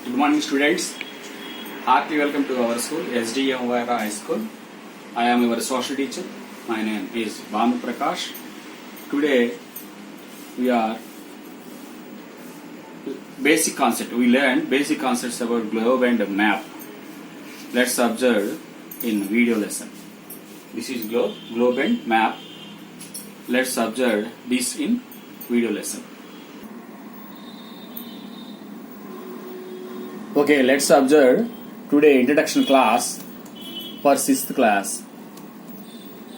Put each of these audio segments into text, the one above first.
Good morning, students. Heartily welcome to our school, SDM Vaira High School. I am your social teacher. My name is Bhanu Prakash. Today we are basic concept. We learned basic concepts about globe and map. Let's observe in video lesson. This is globe and map. Let's observe this in video lesson. Okay, let's observe today introduction class for 6th class.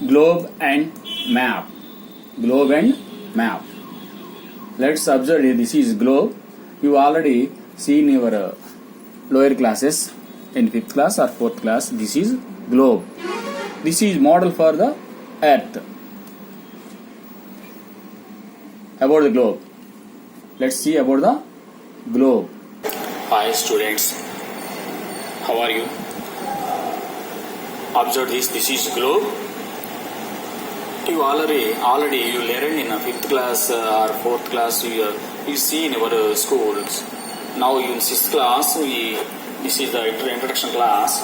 Globe and map. Globe and map. Let's observe here. This is globe. You already seen your lower classes in 5th class or 4th class. This is globe. This is model for the earth. About the globe. Let's see about the globe. Hi students, how are you? Observe this. This is globe. You already you learned in 5th class or 4th class. You see in our schools. Now in 6th class, this is the introduction class.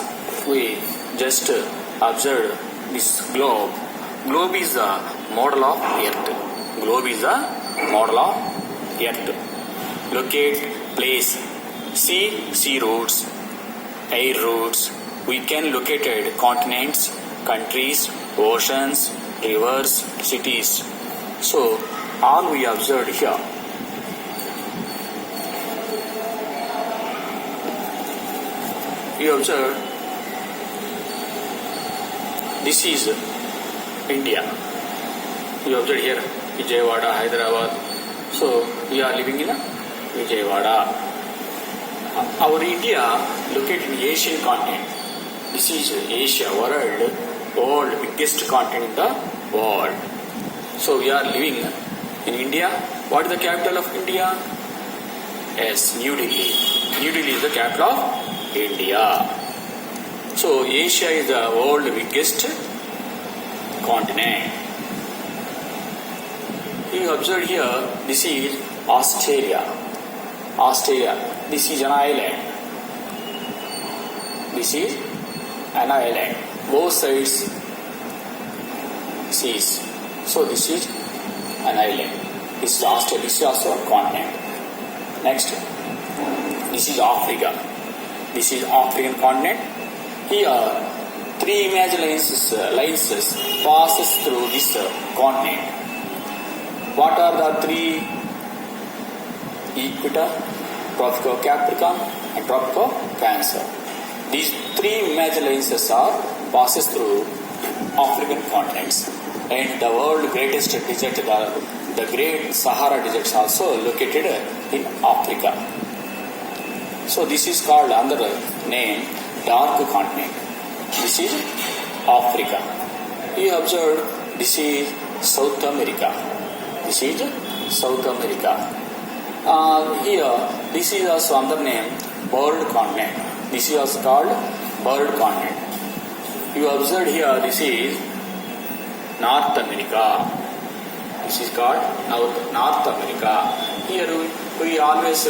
We just observe this globe. Globe is a model of earth. Globe is a model of earth. Locate, place. Sea routes, air routes. We can locate continents, countries, oceans, rivers, cities. So all we observed here. We observe this is India. We observe here Vijayawada, Hyderabad. So we are living in Vijayawada. Our India located in Asian continent. This is Asia, world biggest continent in the world. So we are living in India. What is the capital of India? Yes, New Delhi. New Delhi is the capital of India. So Asia is the world biggest continent. You observe here, this is Australia. This is an island. This is an island. Both sides seas. So this is an island. This is Australia. This is also a continent. Next, this is Africa. This is African continent. Here, 3 imaginary lines passes through this continent. What are the 3? Equator, Tropical Capricorn and Tropical Cancer. These 3 major lines passes through African continents, and the world's greatest desert, the Great Sahara Desert, is also located in Africa. So this is called under the name Dark Continent. This is Africa. You observe this is South America. This is South America. Here, this is also under name Bird Continent. This is also called Bird Continent. You observe here, this is North America. This is called North America. Here we always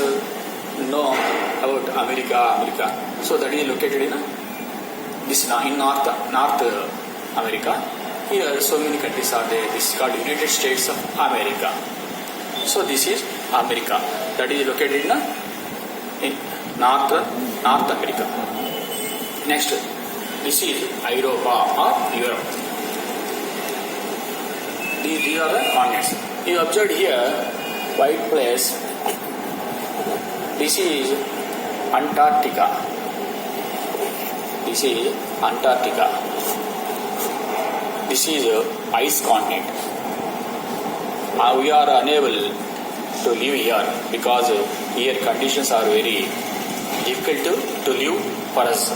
know about America. So that is located in North America. Here so many countries are there. This is called United States of America. So this is America, that is located in North America. Next, this is Europa or Europe. These are the continents. You observed here white place. This is Antarctica. This is Antarctica. This is ice continent. We are unable to live here because here conditions are very difficult to live for us.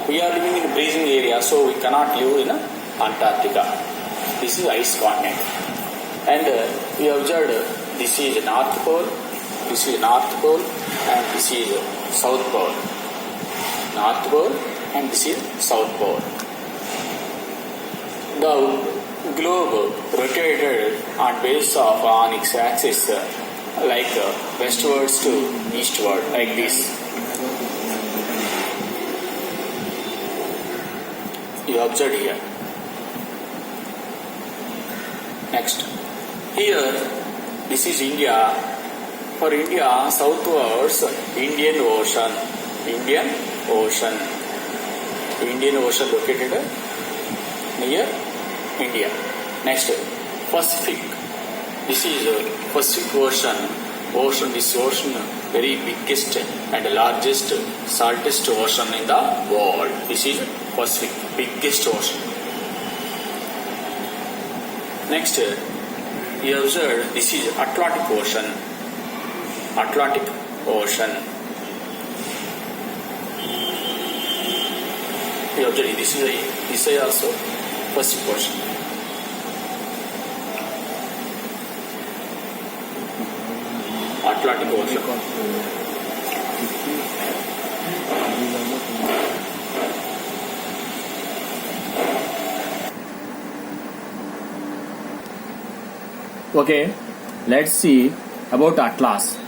We are living in a freezing area, so we cannot live in Antarctica. This is ice continent. And we observed this is North Pole, this is North Pole, and this is South Pole. North Pole and this is South Pole. The globe rotated on its axis like westwards to eastward, like this. You observe here. Next, here this is India. For India, southwards Indian Ocean. Indian Ocean located near India. Next, Pacific. This is Pacific Ocean. This ocean, very biggest and largest, saltest ocean in the world. This is Pacific, biggest ocean. Next, you observe this is Atlantic Ocean. Atlantic Ocean. You observe this is also Pacific Ocean. Atlantic Ocean. Okay, let's see about Atlas.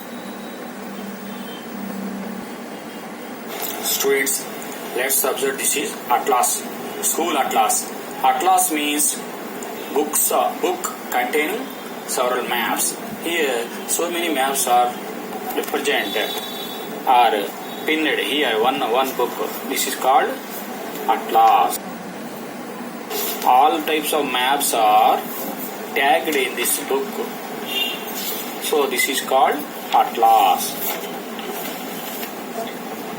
Students, let's observe this is Atlas. School Atlas. Atlas means book containing several maps. Here, so many maps are represented or pinned here. One book. This is called Atlas. All types of maps are tagged in this book. So this is called Atlas.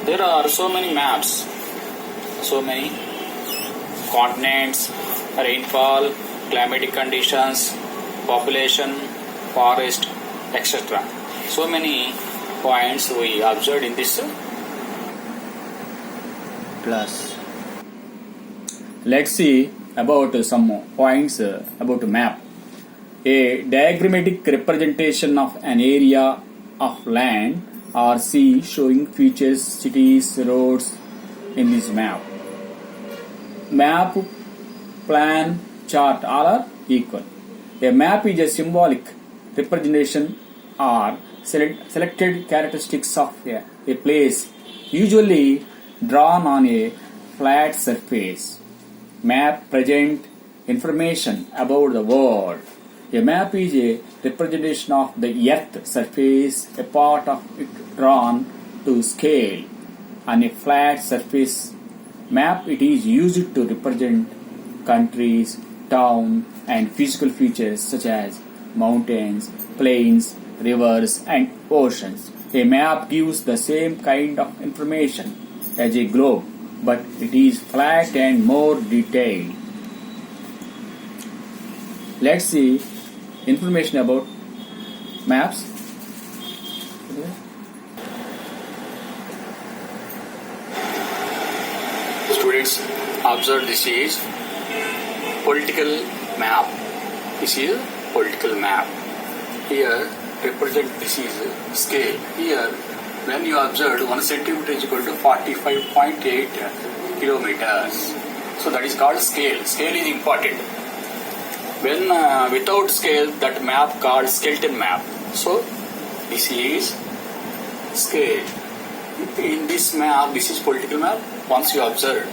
There are so many maps, so many continents, rainfall, climatic conditions, population, forest, etc. So many points we observed in this Plus, let's see about some points about map. A diagrammatic representation of an area of land or sea showing features, cities, roads in this map. Map, plan, chart all are equal. A map is a symbolic representation or selected characteristics of a place, usually drawn on a flat surface. Map present information about the world. A map is a representation of the earth surface, a part of it drawn to scale on a flat surface. Map it is used to represent countries, town and physical features such as mountains, plains, rivers and oceans. A map gives the same kind of information as a globe, but it is flat and more detailed. Let's see information about maps. Students, observe this is political map. This is political map. Here represent this is scale. Here when you observe 1 centimeter is equal to 45.8 kilometers. So that is called scale. Scale is important. When without scale, that map called skeleton map. So this is scale. In this map, this is political map. Once you observe,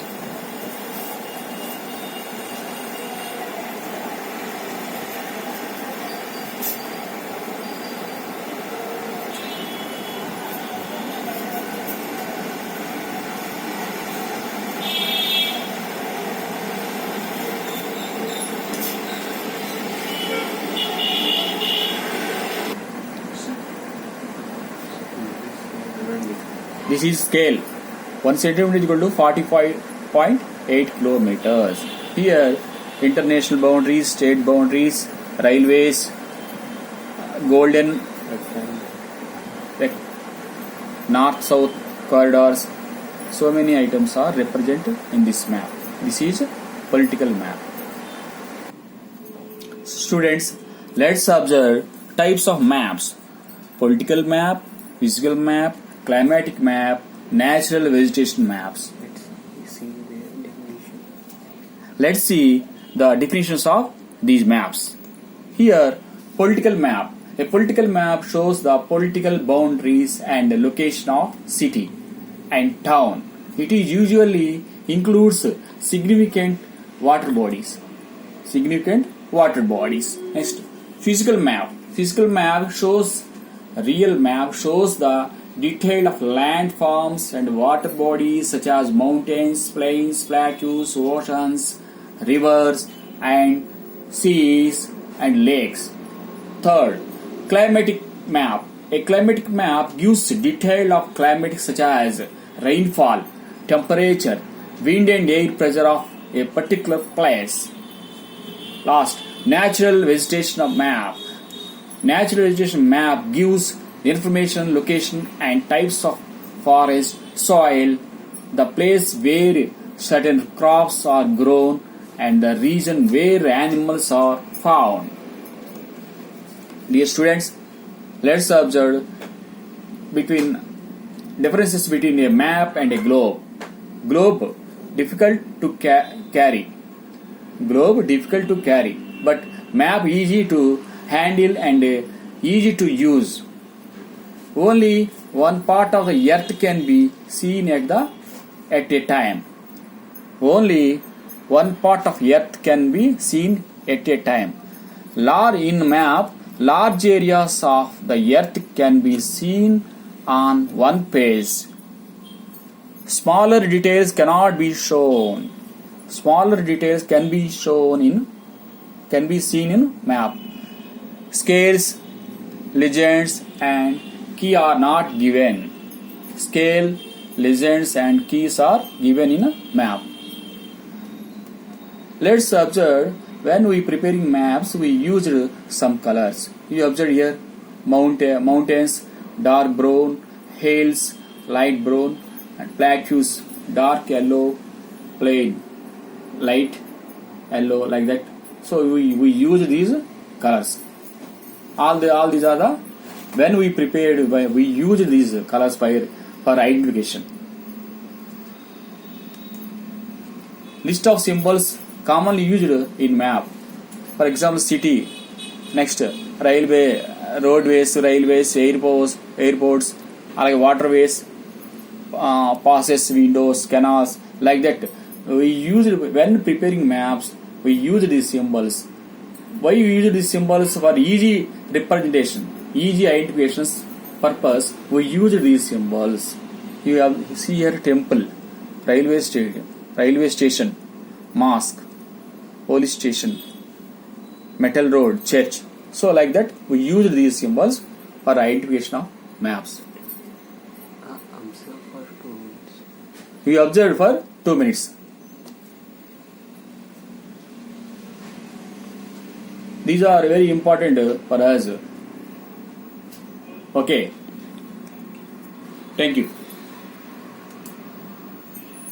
this is scale. 1 centimeter is equal to 45.8 kilometers. Here, international boundaries, state boundaries, railways, golden north-south corridors. So many items are represented in this map. This is a political map. Students, let's observe types of maps. Political map, physical map, climatic map, natural vegetation maps. Let's see the definitions of these maps. Here, political map. A political map shows the political boundaries and the location of city and town. It is usually includes significant water bodies. Significant water bodies. Next, physical map. Physical map shows real map shows the detail of landforms and water bodies such as mountains, plains, plateaus, oceans, rivers, and seas and lakes. Third, climatic map. A climatic map gives detail of climate such as rainfall, temperature, wind and air pressure of a particular place. Last, natural vegetation of map. Natural vegetation map gives information, location and types of forest, soil, the place where certain crops are grown and the region where animals are found. Dear students, let's observe between differences between a map and a globe. Globe difficult to carry. Globe difficult to carry, but map easy to handle and easy to use. Only one part of the earth can be seen at a time. Only one part of earth can be seen at a time. In map, large areas of the earth can be seen on one page. Smaller details cannot be shown. Smaller details can be seen in map. Scales, legends and key are not given. Scale, legends and keys are given in a map. Let's observe when we preparing maps we used some colors. You observe here mountains dark brown, hills light brown and plateaus dark yellow, plain light yellow like that. So we use these colors. All these are the when we prepared we use these colors for identification. List of symbols commonly used in map. For example, city. Next, railway, roadways, airports, like waterways, passes, windows, canals, like that. We use when preparing maps. We use these symbols. Why we use these symbols? For easy representation, easy identifications purpose. We use these symbols. You have see here temple, railway station, mosque, police station, metal road, church. So like that we use these symbols for identification of maps. Observe for 2 minutes. We observed for 2 minutes. These are very important for us. Okay. Thank you.